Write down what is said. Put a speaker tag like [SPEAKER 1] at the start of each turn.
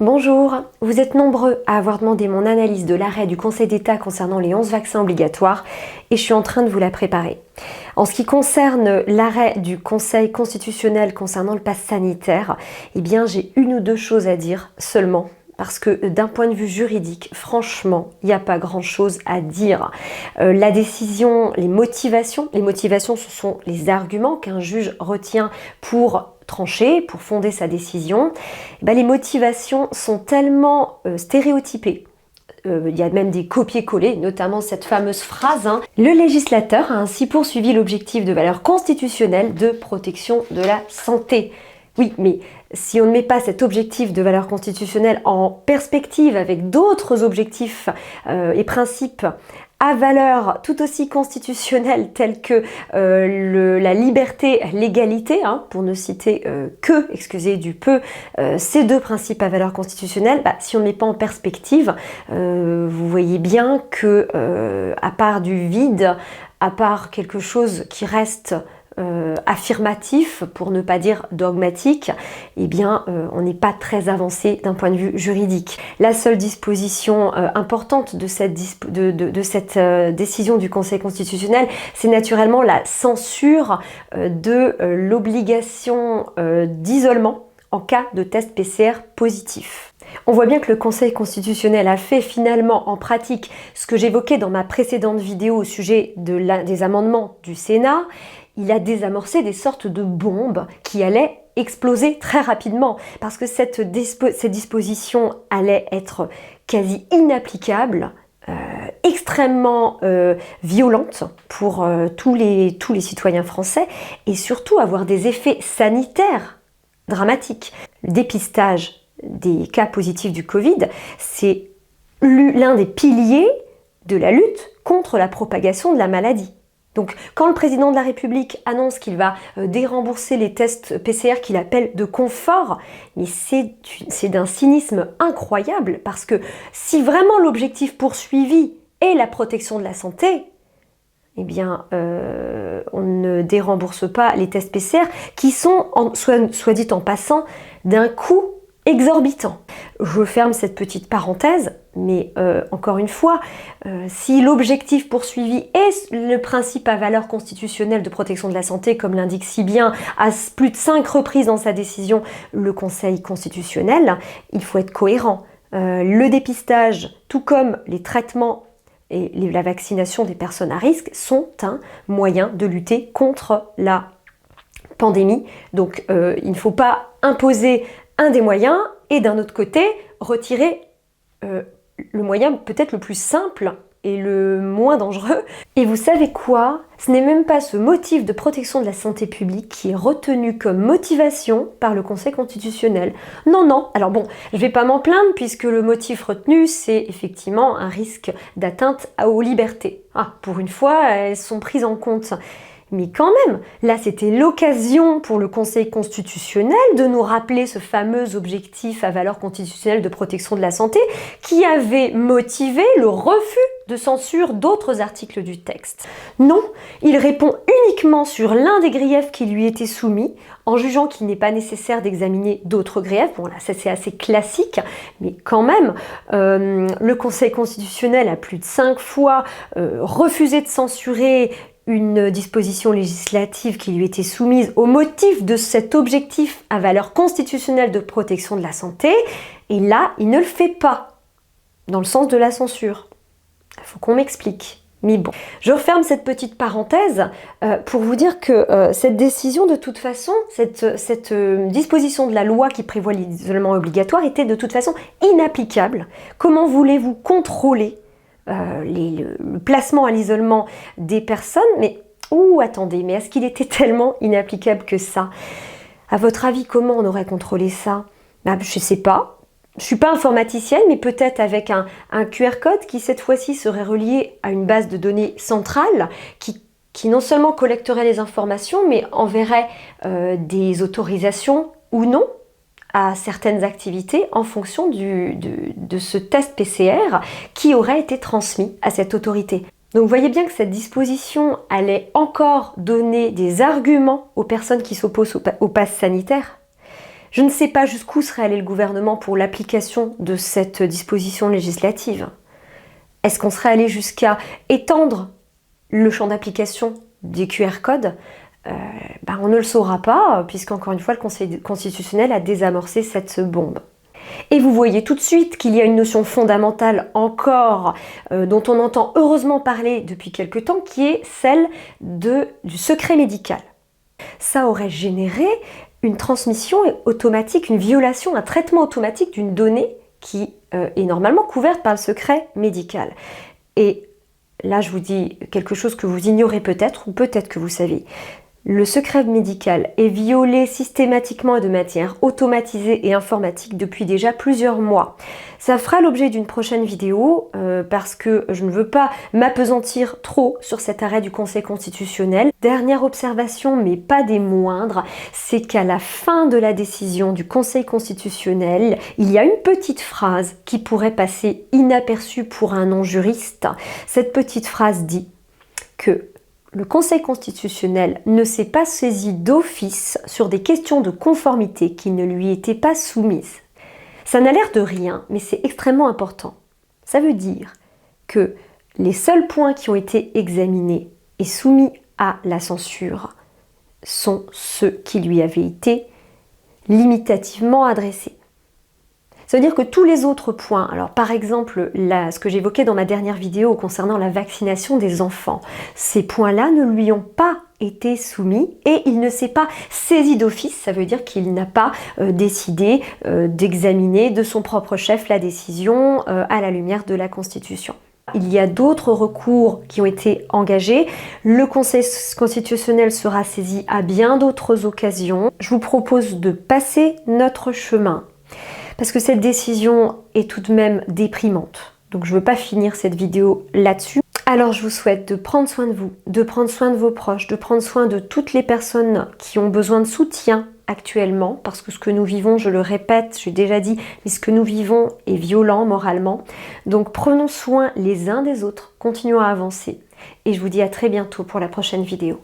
[SPEAKER 1] Bonjour, vous êtes nombreux à avoir demandé mon analyse de l'arrêt du Conseil d'État concernant les 11 vaccins obligatoires et je suis en train de vous la préparer. En ce qui concerne l'arrêt du Conseil constitutionnel concernant le pass sanitaire, eh bien j'ai une ou deux choses à dire seulement. Parce que d'un point de vue juridique, franchement, il n'y a pas grand-chose à dire. La décision, les motivations ce sont les arguments qu'un juge retient pour trancher, pour fonder sa décision. Les motivations sont tellement stéréotypées. Il y a même des copier-coller, notamment cette fameuse phrase. Le législateur a ainsi poursuivi l'objectif de valeur constitutionnelle de protection de la santé. Oui, mais si on ne met pas cet objectif de valeur constitutionnelle en perspective avec d'autres objectifs et principes à valeur tout aussi constitutionnelle tels que la liberté, l'égalité, pour ne citer excusez du peu, ces deux principes à valeur constitutionnelle, si on ne met pas en perspective, vous voyez bien que à part du vide, à part quelque chose qui reste affirmatif, pour ne pas dire dogmatique, eh bien on n'est pas très avancé d'un point de vue juridique. La seule disposition importante de cette décision du Conseil constitutionnel, c'est naturellement la censure de l'obligation d'isolement en cas de test PCR positif. On voit bien que le Conseil constitutionnel a fait finalement en pratique ce que j'évoquais dans ma précédente vidéo au sujet des amendements du Sénat. Il a désamorcé des sortes de bombes qui allaient exploser très rapidement parce que ces dispositions allaient être quasi inapplicables, extrêmement violentes pour tous les citoyens français et surtout avoir des effets sanitaires dramatiques. Le dépistage des cas positifs du Covid, c'est l'un des piliers de la lutte contre la propagation de la maladie. Donc, quand le président de la République annonce qu'il va dérembourser les tests PCR qu'il appelle de confort, mais c'est d'un cynisme incroyable parce que si vraiment l'objectif poursuivi est la protection de la santé, eh bien, on ne dérembourse pas les tests PCR qui sont, soit dit en passant, d'un coût exorbitant. Je ferme cette petite parenthèse, mais encore une fois, si l'objectif poursuivi est le principe à valeur constitutionnelle de protection de la santé, comme l'indique si bien à plus de 5 reprises dans sa décision le Conseil constitutionnel, il faut être cohérent. Le dépistage, tout comme les traitements et la vaccination des personnes à risque, sont un moyen de lutter contre la pandémie. Donc il ne faut pas imposer un des moyens et d'un autre côté retirer le moyen peut-être le plus simple et le moins dangereux. Et vous savez quoi? Ce n'est même pas ce motif de protection de la santé publique qui est retenu comme motivation par le Conseil constitutionnel. Non, non. Alors bon, je vais pas m'en plaindre puisque le motif retenu, c'est effectivement un risque d'atteinte aux libertés. Pour une fois, elles sont prises en compte. Mais quand même, là c'était l'occasion pour le Conseil constitutionnel de nous rappeler ce fameux objectif à valeur constitutionnelle de protection de la santé qui avait motivé le refus de censure d'autres articles du texte. Non, il répond uniquement sur l'un des griefs qui lui était soumis, en jugeant qu'il n'est pas nécessaire d'examiner d'autres griefs. Bon là, ça c'est assez classique, mais quand même, le Conseil constitutionnel a plus de 5 fois refusé de censurer une disposition législative qui lui était soumise au motif de cet objectif à valeur constitutionnelle de protection de la santé, et là, il ne le fait pas, dans le sens de la censure. Il faut qu'on m'explique. Mais bon, je referme cette petite parenthèse pour vous dire que cette décision, de toute façon, cette disposition de la loi qui prévoit l'isolement obligatoire était de toute façon inapplicable. Comment voulez-vous contrôler le placement à l'isolement des personnes? Mais attendez, mais est-ce qu'il était tellement inapplicable que ça? À votre avis, comment on aurait contrôlé ça? Je sais pas. Je suis pas informaticienne, mais peut-être avec un QR code qui cette fois-ci serait relié à une base de données centrale qui non seulement collecterait les informations, mais enverrait des autorisations ou non à certaines activités en fonction de ce test PCR qui aurait été transmis à cette autorité. Donc vous voyez bien que cette disposition allait encore donner des arguments aux personnes qui s'opposent au pass sanitaire. Je ne sais pas jusqu'où serait allé le gouvernement pour l'application de cette disposition législative. Est-ce qu'on serait allé jusqu'à étendre le champ d'application des QR codes? On ne le saura pas, puisqu'encore une fois, le Conseil constitutionnel a désamorcé cette bombe. Et vous voyez tout de suite qu'il y a une notion fondamentale encore, dont on entend heureusement parler depuis quelque temps, qui est celle du secret médical. Ça aurait généré une transmission automatique, une violation, un traitement automatique d'une donnée qui est normalement couverte par le secret médical. Et là, je vous dis quelque chose que vous ignorez peut-être, ou peut-être que vous savez. Le secret médical est violé systématiquement et de manière automatisée et informatique depuis déjà plusieurs mois. Ça fera l'objet d'une prochaine vidéo parce que je ne veux pas m'appesantir trop sur cet arrêt du Conseil constitutionnel. Dernière observation, mais pas des moindres, c'est qu'à la fin de la décision du Conseil constitutionnel, il y a une petite phrase qui pourrait passer inaperçue pour un non-juriste. Cette petite phrase dit que le Conseil constitutionnel ne s'est pas saisi d'office sur des questions de conformité qui ne lui étaient pas soumises. Ça n'a l'air de rien, mais c'est extrêmement important. Ça veut dire que les seuls points qui ont été examinés et soumis à la censure sont ceux qui lui avaient été limitativement adressés. Ça veut dire que tous les autres points, alors par exemple ce que j'évoquais dans ma dernière vidéo concernant la vaccination des enfants, ces points-là ne lui ont pas été soumis et il ne s'est pas saisi d'office, ça veut dire qu'il n'a pas décidé d'examiner de son propre chef la décision à la lumière de la Constitution. Il y a d'autres recours qui ont été engagés. Le Conseil constitutionnel sera saisi à bien d'autres occasions. Je vous propose de passer notre chemin, parce que cette décision est tout de même déprimante. Donc je ne veux pas finir cette vidéo là-dessus. Alors je vous souhaite de prendre soin de vous, de prendre soin de vos proches, de prendre soin de toutes les personnes qui ont besoin de soutien actuellement, parce que ce que nous vivons, je le répète, j'ai déjà dit, mais ce que nous vivons est violent moralement. Donc prenons soin les uns des autres, continuons à avancer. Et je vous dis à très bientôt pour la prochaine vidéo.